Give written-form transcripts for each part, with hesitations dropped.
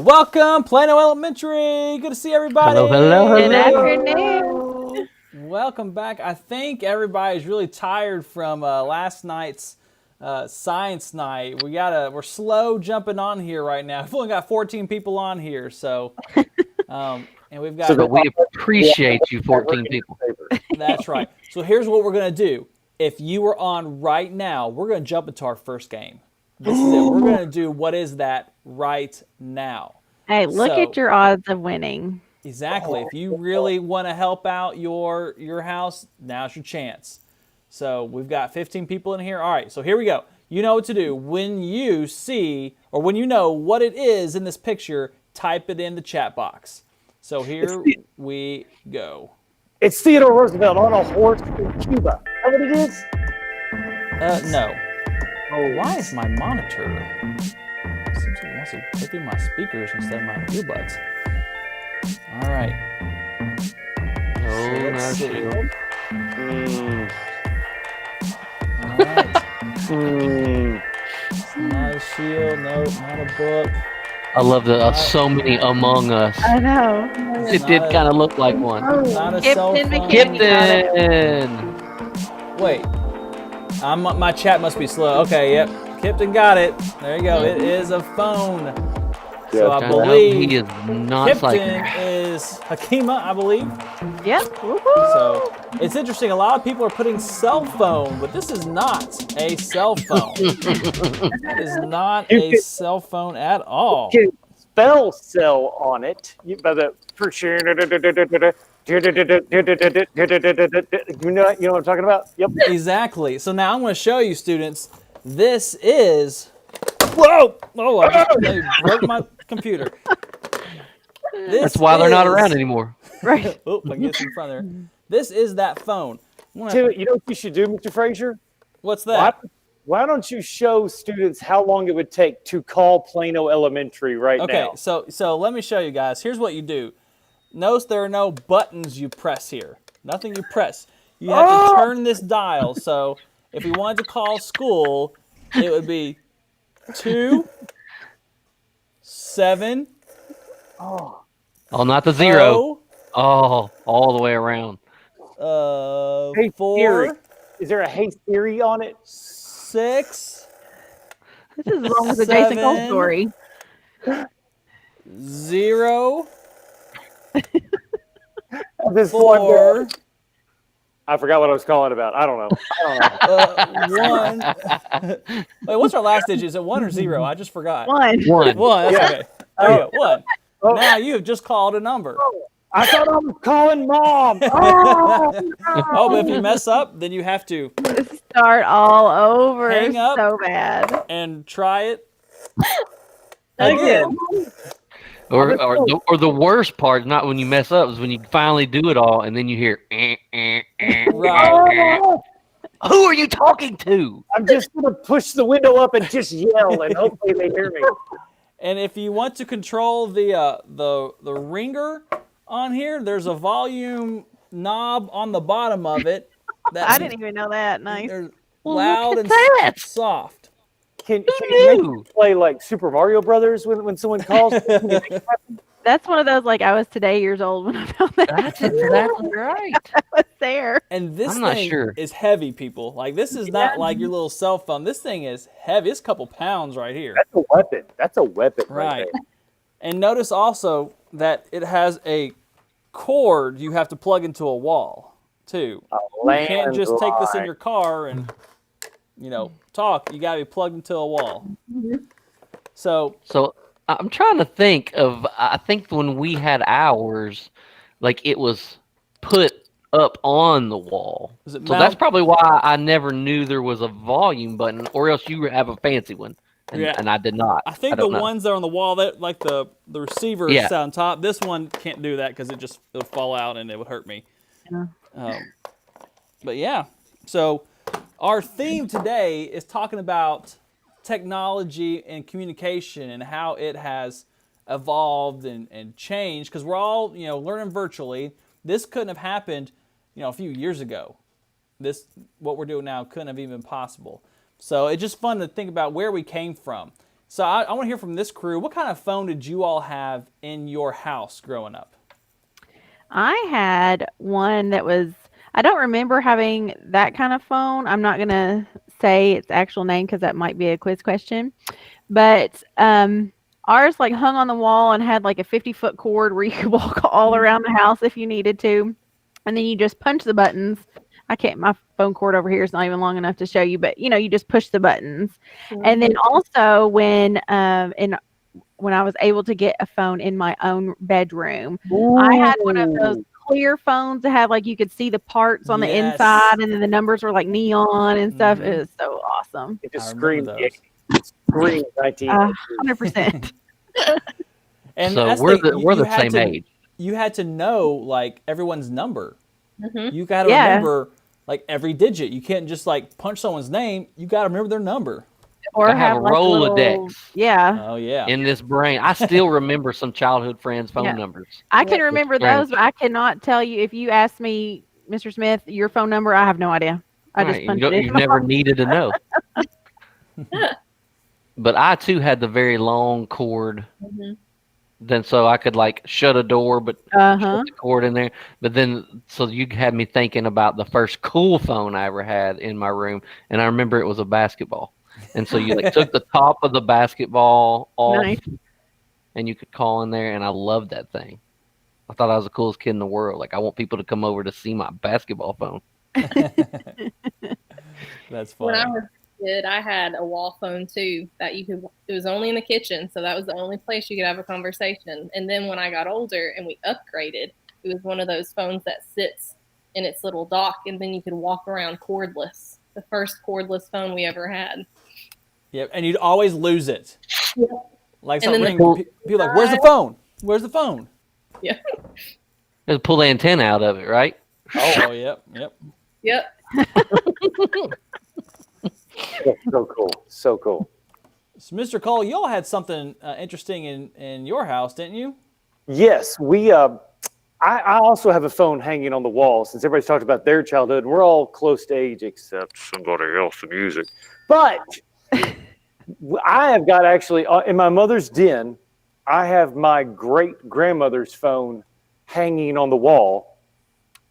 Welcome, Plano Elementary. Good to see everybody. Hello. Good afternoon. Welcome back. I think everybody's really tired from last night's science night. We're slow jumping on here right now. We've only got 14 people on here, so and we've got. But we appreciate you, 14 people. That's right. So here's what we're gonna do. If you were on right now, we're gonna jump into our first game. This is it. We're gonna do what is that right now. Hey, look at your odds of winning. Exactly. If you really want to help out your house, now's your chance. So we've got 15 people in here. All right, so here we go. You know what to do. When you see, or when you know what it is in this picture, type it in the chat box. So here we go. It's Theodore Roosevelt on a horse in Cuba. Is that what it is? No. Oh, why is my monitor? It seems like it wants to go through my speakers instead of my earbuds. All right. Oh, let's see. All right. Not a shield. Nope, not a book. I love the so many Among Us. I know. It did kind of look like one. Not a cell phone. Kipton! Wait. My chat must be slow. Okay, yep. Kipton got it. There you go. It is a phone. So I believe he is not Kipton is Hakima, I believe. Yep. So it's interesting. A lot of people are putting cell phone, but this is not a cell phone. It is not a cell phone at all. You can spell cell on it. By the for sure. You know what I'm talking about? Yep. Exactly. So now I'm going to show you, students. This is. Whoa! Oh, I broke my computer. That's why they're not around anymore. Right. Oh, I get in front of there. This is that phone. You know what you should do, Mr. Frazier? What's that? Why don't you show students how long it would take to call Plano Elementary right now? Okay, so let me show you guys. Here's what you do. Notice there are no buttons you press here. Nothing you press. You have to turn this dial. So if we wanted to call school, it would be 2, 7. Oh, not the 0. Oh, all the way around. Hey, 4. Siri. Is there a Hey Siri on it? 6. This is as long as the Jason Cole 7. story. 0. This 4. I forgot what I was calling about. I don't know. 1. Wait, what's our last digit? Is it 1 or 0? I just forgot. 1. 1. That's okay. There you go. 1. Oh. Now you have just called a number. I thought I was calling Mom. Oh, but if you mess up, then you have to Start all over. Hang up. So bad. and try it again. Or the worst part is not when you mess up, is when you finally do it all and then you hear, Right. Who are you talking to? I'm just going to push the window up and just yell, and hopefully they hear me. And if you want to control the ringer on here, there's a volume knob on the bottom of it. I didn't even know that. Nice. They're Well, loud look and at that. soft. Can you make it play like Super Mario Brothers when someone calls? That's one of those, like, I was today years old when I found that. That's exactly right. I was there. And this I'm not thing sure. is heavy, people. Like, this is not like your little cell phone. This thing is heavy. It's a couple pounds right here. That's a weapon. That's a weapon Right. there. And notice also that it has a cord you have to plug into a wall, too. You can't just take this in your car and, talk. You got to be plugged into a wall. So I'm trying to think of, I think when we had ours, like it was put up on the wall. So that's probably why I never knew there was a volume button, or else you have a fancy one. And I did not. I think the ones that are on the wall, that like the receiver is on top. This one can't do that because it would fall out and it would hurt me. Yeah. But yeah, so our theme today is talking about technology and communication and how it has evolved and changed, because we're all learning virtually. This couldn't have happened a few years ago. What we're doing now couldn't have even been possible. So it's just fun to think about where we came from. So I want to hear from this crew. What kind of phone did you all have in your house growing up? I had one that was, I don't remember having that kind of phone. I'm not going to say its actual name because that might be a quiz question. But ours like hung on the wall and had like a 50-foot cord where you could walk all around the house if you needed to. And then you just punch the buttons. My phone cord over here is not even long enough to show you, but you just push the buttons. And then also when I was able to get a phone in my own bedroom, I had one of those clear phones that had like you could see the parts on the inside, and then the numbers were like neon and stuff. It was so awesome. It just screamed 19. 100%. And so we're the same age. You had to know like everyone's number. You got to remember like every digit. You can't just like punch someone's name. You got to remember their number. Or have a like Rolodex. Oh yeah. In this brain, I still remember some childhood friends' phone numbers. I can remember those, but I cannot tell you. If you ask me, Mr. Smith, your phone number, I have no idea. I just punched it in. You never needed to know. But I too had the very long cord. Then so I could like shut a door, but shut the cord in there. But then so you had me thinking about the first cool phone I ever had in my room, and I remember it was a basketball. And so you like took the top of the basketball off, and you could call in there. And I loved that thing. I thought I was the coolest kid in the world. Like I want people to come over to see my basketball phone. That's funny. When I was a kid, I had a wall phone too that you could. It was only in the kitchen, so that was the only place you could have a conversation. And then when I got older and we upgraded, it was one of those phones that sits in its little dock, and then you could walk around cordless. The first cordless phone we ever had. Yep, and you'd always lose it. Yeah. Like something people like, "Where's the phone? Where's the phone?" Yeah. Just pull the antenna out of it, right? Oh, yep. So cool. So cool. So, Mr. Cole, you all had something interesting in your house, didn't you? Yes, we. I also have a phone hanging on the wall. Since everybody's talked about their childhood, and we're all close to age except somebody else in music. But I have got actually in my mother's den, I have my great grandmother's phone hanging on the wall,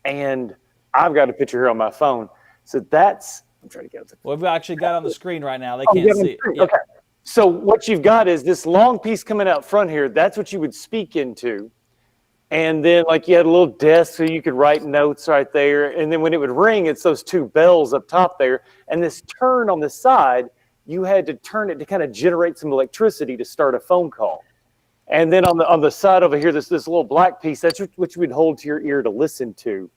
and I've got a picture here on my phone. So that's. I'm trying to get it. Well, we've actually got it on the screen right now. They can't see it. Yep. Okay. So what you've got is this long piece coming out front here. That's what you would speak into. And then like you had a little desk so you could write notes right there. And then when it would ring, it's those two bells up top there. And this turn on the side, you had to turn it to kind of generate some electricity to start a phone call. And then on the side over here, this little black piece, that's what you would hold to your ear to listen to.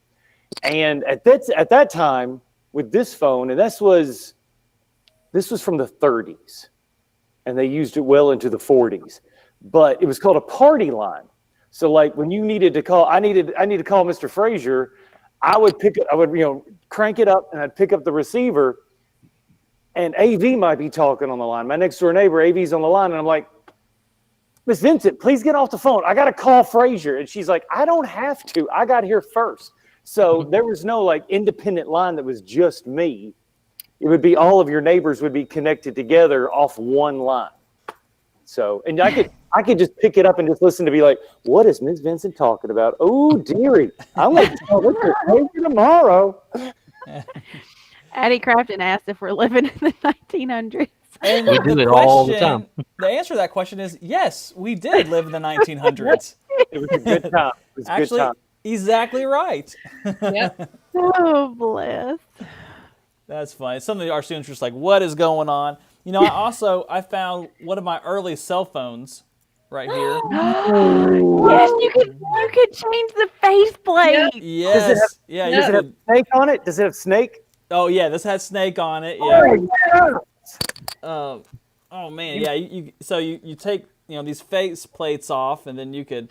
And at that time with this phone, and this was from the 30s. And they used it well into the 40s. But it was called a party line. So like when you needed to call, I needed to call Mr. Frazier, I would crank it up and I'd pick up the receiver, and AV might be talking on the line. My next door neighbor, AV's on the line, and I'm like, Miss Vincent, please get off the phone. I got to call Frazier. And she's like, I don't have to. I got here first. So there was no like independent line that was just me. It would be all of your neighbors would be connected together off one line. So, and I could just pick it up and just listen to be like, what is Miss Vincent talking about? Oh, dearie, I'm going to tell Mr. Frazier tomorrow. Addie Crafton asked if we're living in the 1900s. And we do it all the time. The answer to that question is yes, we did live in the 1900s. It was a good time. It was a good time. Exactly right. Yep. Oh, bless. That's funny. Some of our students are just like, what is going on? You know, I found one of my early cell phones right here. Yes, you could change the faceplate. Yes. Does it have snake on it? Does it have snake? Oh, yeah, this has snake on it. Yeah. Oh man, yeah. You take these face plates off, and then you could,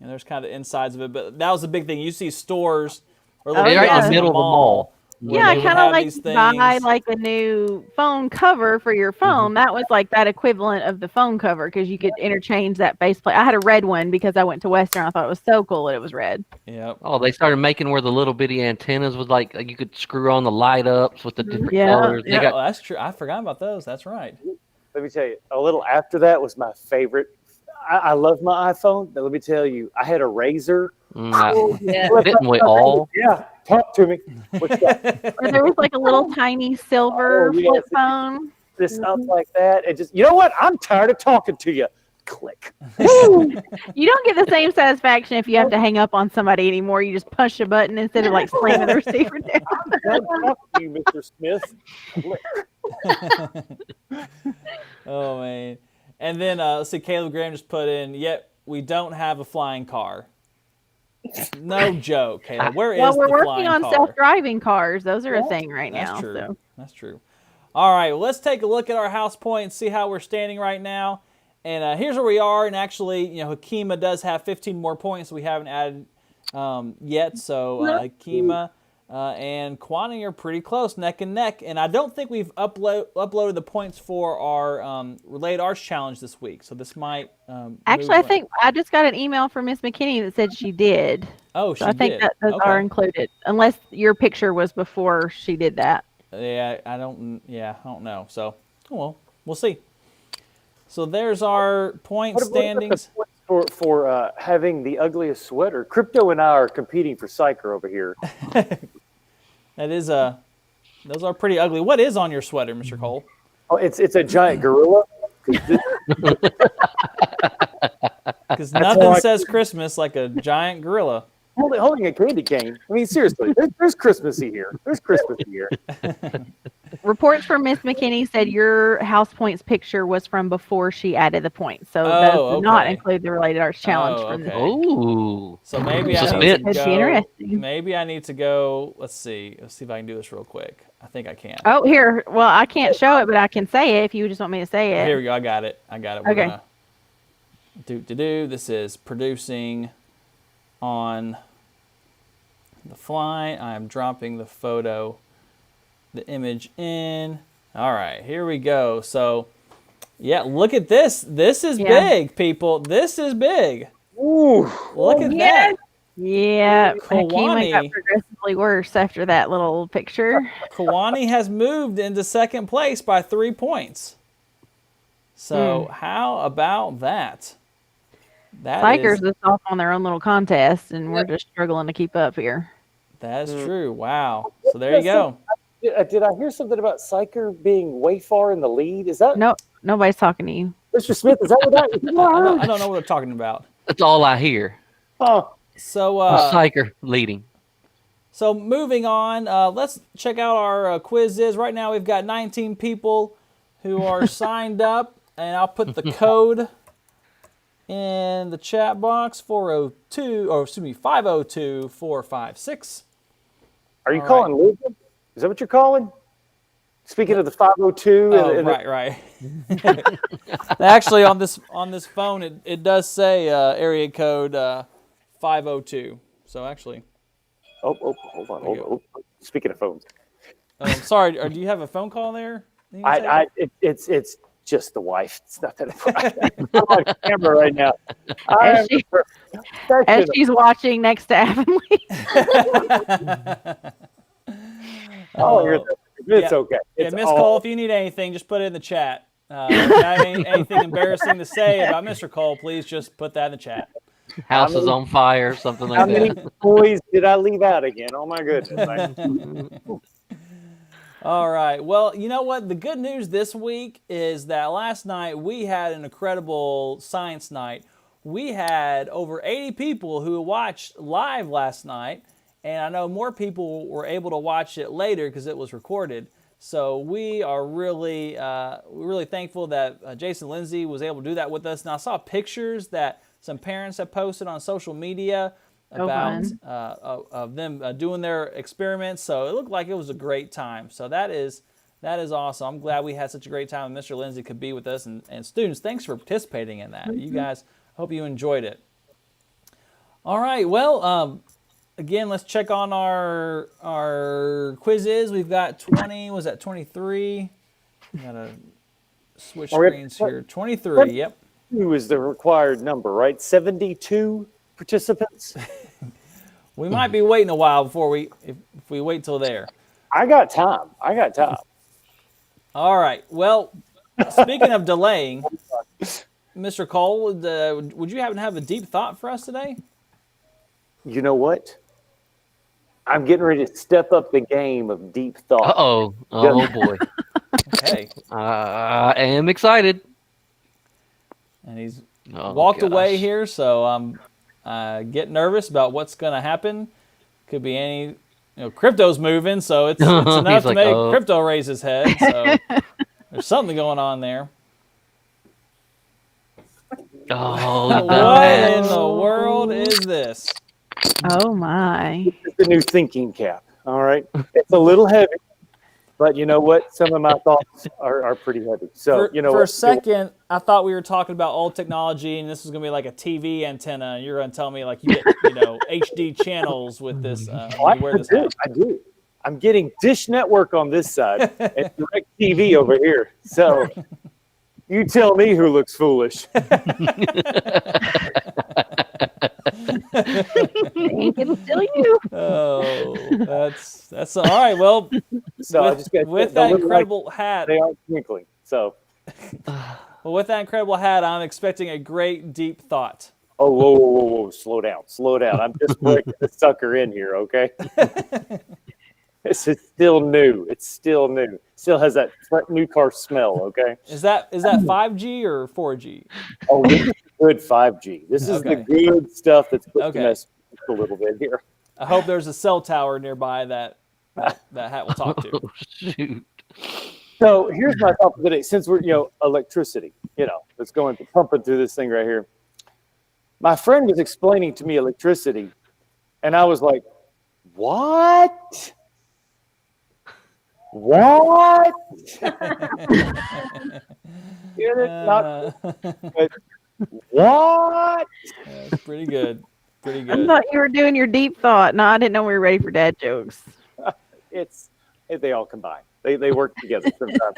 there's kind of insides of it. But that was the big thing. You see stores or right in the middle of the mall. Yeah, kind of like buy like a new phone cover for your phone. Mm-hmm. That was like that equivalent of the phone cover because you could interchange that faceplate. I had a red one because I went to Western. I thought it was so cool that it was red. Yeah. Oh, they started making where the little bitty antennas was like you could screw on the light ups with the different colors. Yeah, that's true. I forgot about those. That's right. let me tell you, a little after that was my favorite. I love my iPhone, but let me tell you, I had a Razor. Yeah. Didn't we all? Yeah, talk to me. What's that? Or there was like a little tiny silver flip phone. This up like that. It just, you know what? I'm tired of talking to you. Click. You don't get the same satisfaction if you have to hang up on somebody anymore. You just push a button instead of like slamming the receiver down. I'm done talking to you, Mr. Smith. Click. Oh man. And then let's see, Caleb Graham just put in, yet we don't have a flying car. No joke, Caleb. Where is Well, we're the working flying on car? self-driving cars. Those are a thing right That's now. true. So. That's true. All right, well, let's take a look at our house points, see how we're standing right now. And here's where we are. And actually, Hakima does have 15 more points we haven't added yet. So Hakima and Kwani are pretty close, neck and neck. And I don't think we've uploaded the points for our Related Arts Challenge this week. So this might Actually, I think I just got an email from Miss McKinney that said she did. Oh, she so I did. think that those are included, unless your picture was before she did that. Yeah, I don't know. So, well, we'll see. So there's our point standings. What about the points for having the ugliest sweater? Crypto and I are competing for Psyker over here. That is those are pretty ugly. What is on your sweater, Mr. Cole? Oh, it's a giant gorilla. Because nothing says Christmas like a giant gorilla. Holding a candy cane. I mean, seriously, there's Christmassy here. There's Christmassy here. Reports from Miss McKinney said your house points picture was from before she added the points, so that does not include the Related Arts Challenge from this. Oh, so maybe I need to go. Let's see if I can do this real quick. I think I can. Oh, here. Well, I can't show it, but I can say it if you just want me to say it. Here we go. I got it. We're okay. This is producing on the fly. I am dropping the image in. All right, here we go. So, yeah, look at this. This is big, people. This is big. Ooh, look at that. Yeah, Kawani got progressively worse after that little picture. Kawani has moved into second place by 3 points. So, how about that? Bikers is off on their own little contest, and we're just struggling to keep up here. That is true. Wow. So there you go. Did I hear something about Psyker being way far in the lead? Is that no? Nobody's talking to you, Mr. Smith. Is that what that? I don't know what they're talking about. That's all I hear. Oh, so Psyker leading. So moving on, let's check out our quizzes. Right now we've got 19 people who are signed up, and I'll put the code in the chat box 502-456. Are you calling Luca? Is that what you're calling? Speaking of the 502. Right. Actually, on this phone, it does say area code 502. So actually. Oh, hold on. Speaking of phones. Sorry. Do you have a phone call there? It's just the wife. It's not that I'm on camera right now. As she's watching next to Avonlea. It's okay. Miss Cole, if you need anything, just put it in the chat. If you have anything embarrassing to say about Mr. Cole, please just put that in the chat. House is on fire, something like that. How many boys did I leave out again? Oh my goodness. All right. Well, you know what? The good news this week is that last night we had an incredible science night. We had over 80 people who watched live last night, and I know more people were able to watch it later because it was recorded. So we are really thankful that Jason Lindsay was able to do that with us. And I saw pictures that some parents have posted on social media about of them doing their experiments. So it looked like it was a great time. So that is awesome. I'm glad we had such a great time and Mr. Lindsay could be with us. And students, thanks for participating in that. You guys, hope you enjoyed it. All right. Well, again, let's check on our quizzes. We've got 20. Was that 23? We got to switch screens here. 23. Yep. 2 is the required number, right? 72 participants. We might be waiting a while if we wait till there. I got time. All right. Well, speaking of delaying, Mr. Cole, would you happen to have a deep thought for us today? You know what? I'm getting ready to step up the game of deep thought. Uh-oh. Oh, boy. Okay. I am excited. And he's walked away here, so I'm getting nervous about what's going to happen. Could be any, crypto's moving, so it's enough to make crypto raise his head. So there's something going on there. Oh, what in the world is this? Oh my! It's the new thinking cap. All right, it's a little heavy, but you know what? Some of my thoughts are pretty heavy. So for a second, I thought we were talking about old technology, and this was gonna be like a TV antenna, and you're gonna tell me like you get HD channels with this. You wear this hat. I do. I'm getting Dish Network on this side and Direct TV over here. So you tell me who looks foolish. It's still you. Oh, that's all right. Well, so with that incredible hat, they are twinkling. So, well, with that incredible hat, I'm expecting a great deep thought. Oh, whoa! Slow down. I'm just breaking the sucker in here, okay? This is still new. It's still new. Still has that new car smell, okay? Is that 5G or 4G? Oh, this is good 5G. This is the good stuff that's put to mess a little bit here. I hope there's a cell tower nearby that hat will talk to. Oh, shoot. So here's my thought for today. Since we're, electricity, it's going pumping through this thing right here. My friend was explaining to me electricity, and I was like, what? What? What? That's pretty good. Pretty good. I thought you were doing your deep thought. No, I didn't know we were ready for dad jokes. They all combine. They work together sometimes.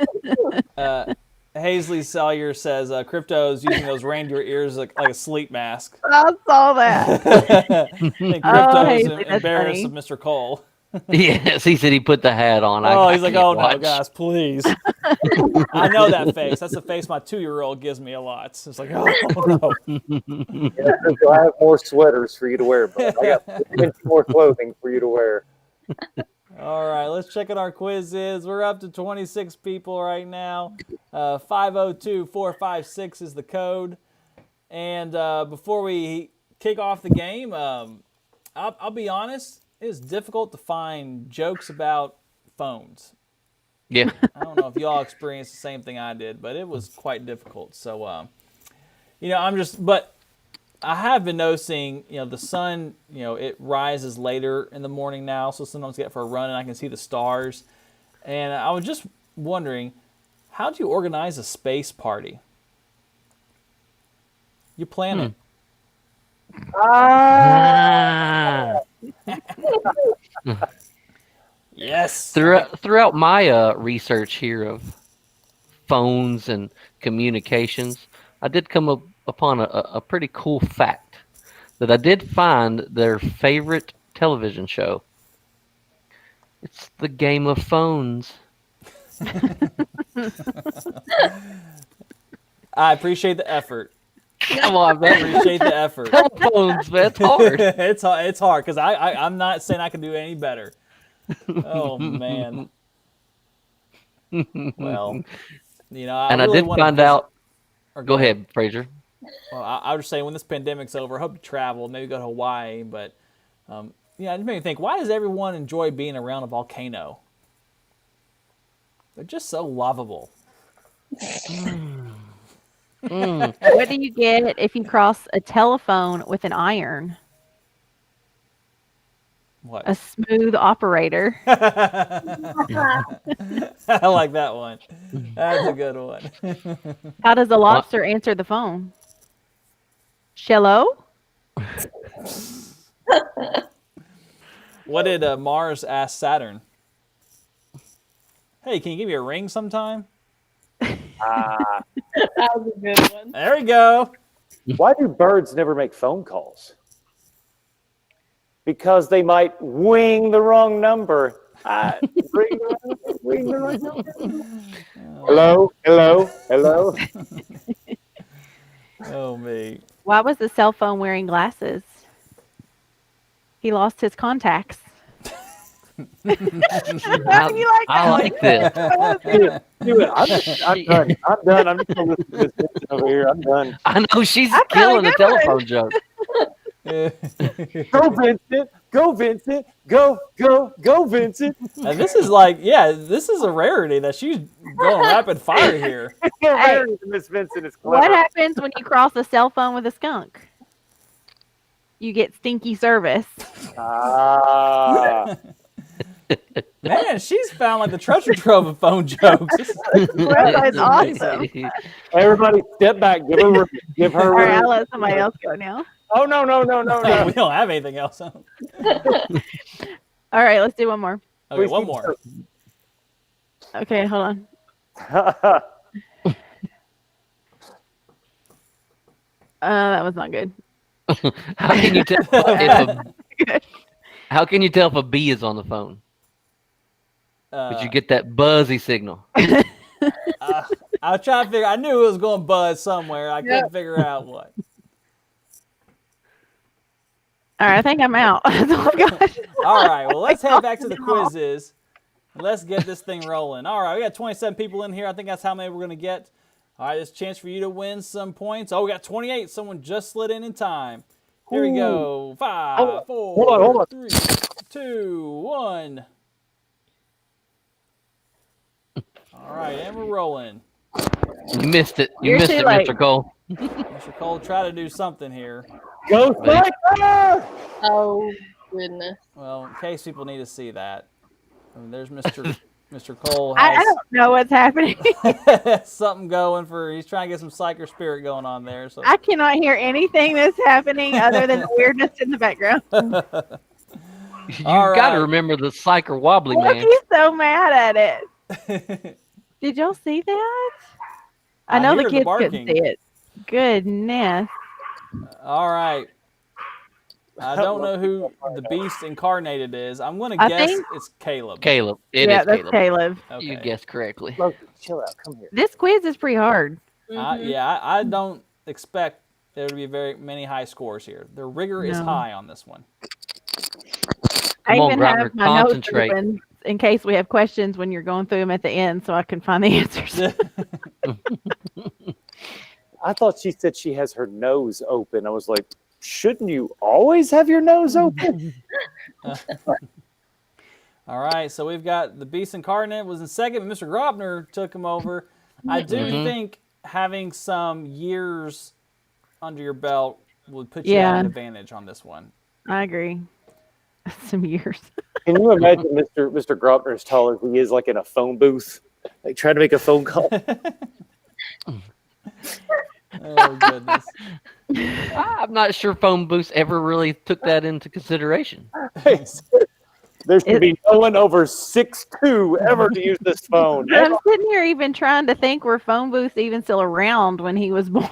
Hazley Sawyer says crypto's using those reindeer ears like a sleep mask. I saw that. And crypto's embarrassed of Mr. Cole. Yes, he said he put the hat on. He's like, oh no, guys, please. I know that face. That's the face my 2-year-old gives me a lot. It's like, oh no. So I have more sweaters for you to wear, but I got plenty more clothing for you to wear. All right, let's check out our quizzes. We're up to 26 people right now. 502-456 is the code. And before we kick off the game, I'll be honest. It is difficult to find jokes about phones. Yeah. I don't know if y'all experienced the same thing I did, but it was quite difficult. So, but I have been noticing, the sun, it rises later in the morning now. So sometimes I get for a run and I can see the stars. And I was just wondering, how do you organize a space party? You plan it. Yes. Throughout my research here of phones and communications, I did come upon a pretty cool fact that I did find their favorite television show. It's the Game of Phones. I appreciate the effort. Come on, man. I appreciate the effort. Telephones, man. It's hard. It's hard because I'm not saying I can do any better. Oh man. Well, I did find out. Go ahead, Fraser. Well, I was just saying when this pandemic's over, I hope to travel, maybe go to Hawaii. But it just made me think: why does everyone enjoy being around a volcano? They're just so lovable. What do you get if you cross a telephone with an iron? What? A smooth operator. I like that one. That's a good one. How does a lobster answer the phone? Shello? What did Mars ask Saturn? Hey, can you give me a ring sometime? That was a good one. There we go. Why do birds never make phone calls? Because they might wing the wrong number Ring the right number. Hello, hello, hello. Oh me. Why was the cell phone wearing glasses? He lost his contacts. I like this. Do it. I'm done. I'm done. I'm just gonna listen to this Vincent over here. I'm done. I know she's That's killing the kinda good. telephone joke. Go Vincent. Go Vincent. Go Vincent. And this is like, yeah, this is a rarity that she's going rapid fire here. Miss Vincent is clever. What happens when you cross a cell phone with a skunk? You get stinky service. Ah. Man, she's found like the treasure trove of phone jokes. That's awesome. Everybody, step back. Give her room. Give her All right, room. I'll let somebody else go now. Oh no. We don't have anything else. All right, let's do one more. Okay, Please one keep more. Okay, hold on. That was not good. How can you tell how can you tell if a bee is on the phone? Did you get that buzzy signal? I was trying to figure. I knew it was going to buzz somewhere. I couldn't figure out what. All right, I think I'm out. That's all I've got. All right, well, let's head back to the quizzes. Let's get this thing rolling. All right, we got 27 people in here. I think that's how many we're going to get. All right, this chance for you to win some points. Oh, we got 28. Someone just slid in time. Here we go. 5, 4, hold on. 3, 2, 1. All right, and we're rolling. You missed it. You You're missed too it, late. Mr. Cole. Mr. Cole, try to do something here. Go Cycler! Oh goodness. Well, in case people need to see that. I mean, there's Mr. Cole I has don't know what's happening. something going for. He's trying to get some psycher spirit going on there. So I cannot hear anything that's happening other than the weirdness in the background. You All got to right. remember the psycher wobbly Look, man. he's so mad at it. Did y'all see that? I know hear the the kids barking. couldn't see it. Goodness. All right. I don't know who the beast incarnated is. I'm going to I guess think- it's Caleb. Caleb. It yeah, is that's Caleb. Caleb. Okay. You guessed correctly. Loki, chill out. Come here. This quiz is pretty hard. Yeah, I don't expect there to be very many high scores here. The rigor is No. high on this one. I Come on, even Grabner, have my notes concentrate. open in case we have questions when you're going through them at the end so I can find the answers. I thought she said she has her nose open. I was like, shouldn't you always have your nose open? All right, so we've got the Beast Incarnate was in second, but Mr. Grobner took him over. I do think having some years under your belt would put you at Yeah. an advantage on this one. I agree. Some years. Can you imagine Mr. Grobner as tall as he is, like in a phone booth, like trying to make a phone call? Oh, goodness. I'm not sure phone booths ever really took that into consideration. There should be no one over 6'2" ever to use this phone. But I'm sitting here even trying to think were phone booths even still around when he was born.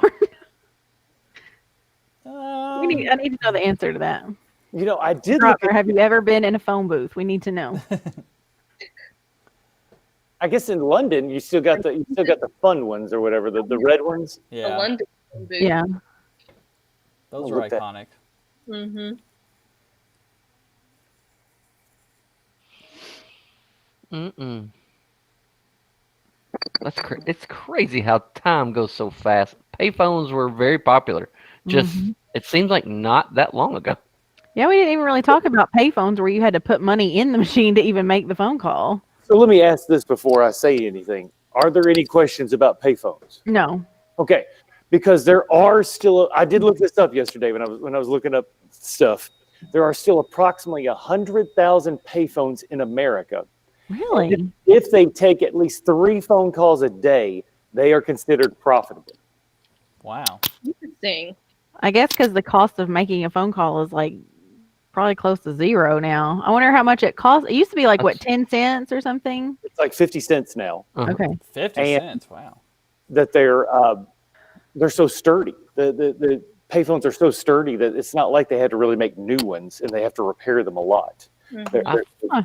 I need to know the answer to that. You know, I did look Robert, have you ever been in a phone booth? We need to know. I guess in London you still got the fun ones or whatever, the red ones. The Yeah, London booth. Yeah. those I'll are look that- iconic. Mm-hmm. Mm-mm. It's crazy how time goes so fast. Payphones were very popular. Just it seems like not that long ago. Yeah, we didn't even really talk about payphones where you had to put money in the machine to even make the phone call. So let me ask this before I say anything. Are there any questions about payphones? No. Okay, because there are still. I did look this up yesterday when I was looking up stuff. There are still approximately 100,000 payphones in America. Really? If they take at least 3 phone calls a day, they are considered profitable. Wow. Interesting. I guess because the cost of making a phone call is like probably close to zero now. I wonder how much it costs. It used to be like, what, 10 cents or something? It's like 50 cents now. Okay. 50 And- cents, wow. That they're so sturdy. The payphones are so sturdy that it's not like they had to really make new ones and they have to repair them a lot. They're Huh.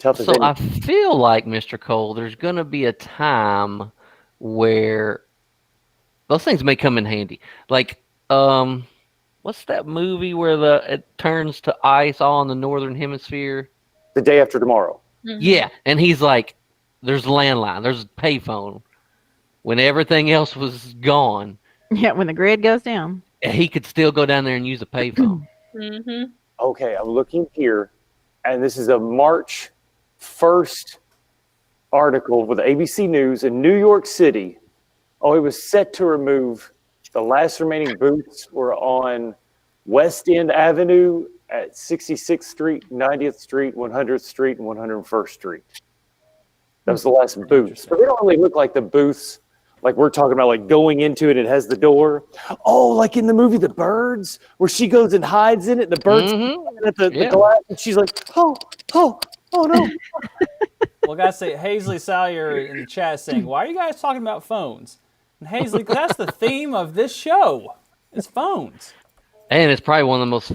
tough as So any. I feel like, Mr. Cole, there's going to be a time where those things may come in handy. Like, what's that movie where it turns to ice all in the northern hemisphere? The Day After Tomorrow. Mhm. Yeah, and he's like, there's landline, there's payphone. When everything else was gone, Yeah, when the grid goes down. he could still go down there and use a payphone. Mhm. Okay, I'm looking here, and this is a March 1st article with ABC News in New York City. Oh, it was set to remove the last remaining booths were on West End Avenue at 66th Street, 90th Street, 100th Street, and 101st Street. That was the last booths. But they don't really look like the booths like we're talking about, like going into it, it has the door. Oh, like in the movie The Birds, where she goes and hides in it, and the birds at the glass, and she's like, oh no. Well, guys, say Hazley Salyer in the chat saying, "Why are you guys talking about phones?" And Hazley, 'cause that's the theme of this show. It's phones. And it's probably one of the most,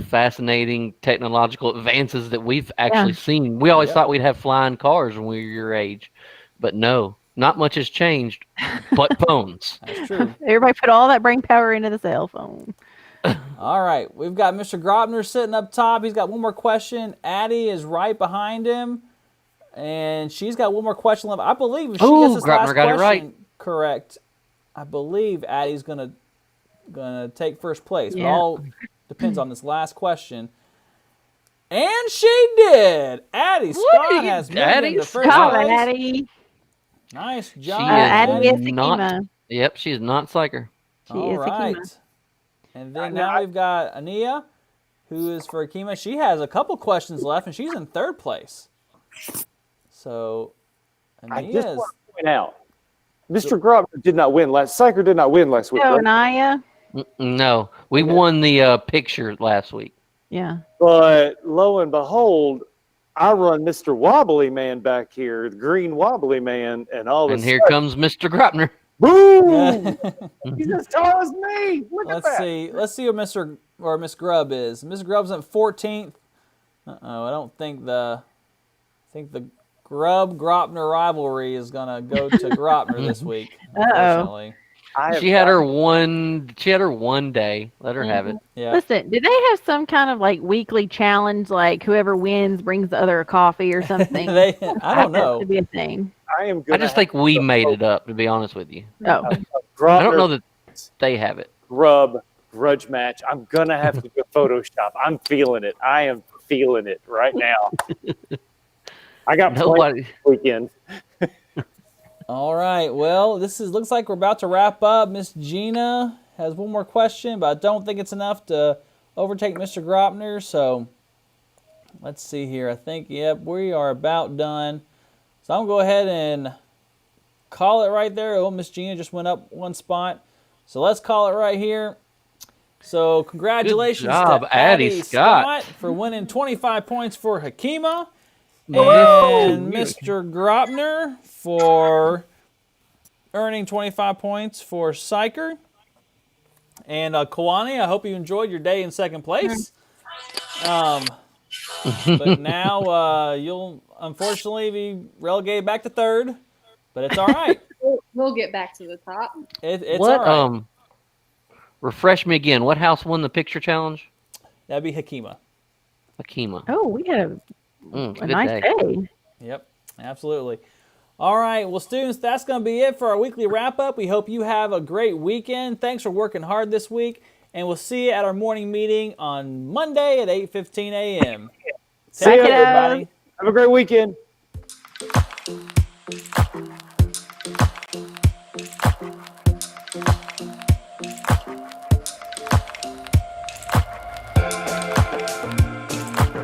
fascinating technological advances that we've actually seen. We always thought we'd have flying cars when we were your age, but no, not much has changed, but phones. That's true. Everybody put all that brain power into the cell phone. All right, we've got Mr. Grobner sitting up top. He's got one more question. Addie is right behind him, and she's got one more question left. I believe if she gets this Grobner last got it question right. correct, I believe Addie's gonna take first place. But Yeah. all depends on this last question. And she did. Addie Scott has moved Addie into first Go, place. Addie. Nice She job, is Addie is not. Akima. Yep, she's not psycher. She All is right. Akima. And then now we've got Ania, who is for Akima. She has a couple questions left, and she's in third place. So, I just Ania's... want to point out, Mr. Grobner did not win last. Psycher did not win last week. So, Right? Naya. No, we won the picture last week. Yeah. But lo and behold, I run Mr. Wobbly Man back here, the green Wobbly Man, and all this. And here comes Mr. Grobner. Boom! He's as tall as me. Look at Let's that. see. Let's see what Mr. or Miss Grubb is. Miss Grubb's at 14th. I don't think the Grubb-Gropner rivalry is gonna go to Gropner this week. Unfortunately. She had her one day. Let her have it. Yeah. Listen, do they have some kind of like weekly challenge, like whoever wins brings the other a coffee or something? I don't know. To be a thing. I just think we made it up, to be honest with you. Oh, Grobner, I don't know that they have it. Grub grudge match. I'm gonna have to do Photoshop. I'm feeling it. I am feeling it right now. I got plans Nobody. this weekend. All right. Well, looks like we're about to wrap up. Miss Gina has one more question, but I don't think it's enough to overtake Mr. Gropner. So let's see here. I think, yep, we are about done. So I'm going to go ahead and call it right there. Oh, Miss Gina just went up one spot. So let's call it right here. So congratulations job, to Addie Scott. for winning 25 points for Hakima. And Mr. Gropner for earning 25 points for Psycher. And Kawani, I hope you enjoyed your day in second place. But now you'll unfortunately be relegated back to third. But it's all right. We'll get back to the top. It's What? all right. Refresh me again. What house won the picture challenge? That'd be Hakima. Akima. oh, we had a Good nice day. Yep, absolutely. All right, well, students, that's going to be it for our weekly wrap-up. We hope you have a great weekend. Thanks for working hard this week, and we'll see you at our morning meeting on Monday at 8:15 a.m. Take care, everybody. Have a great weekend.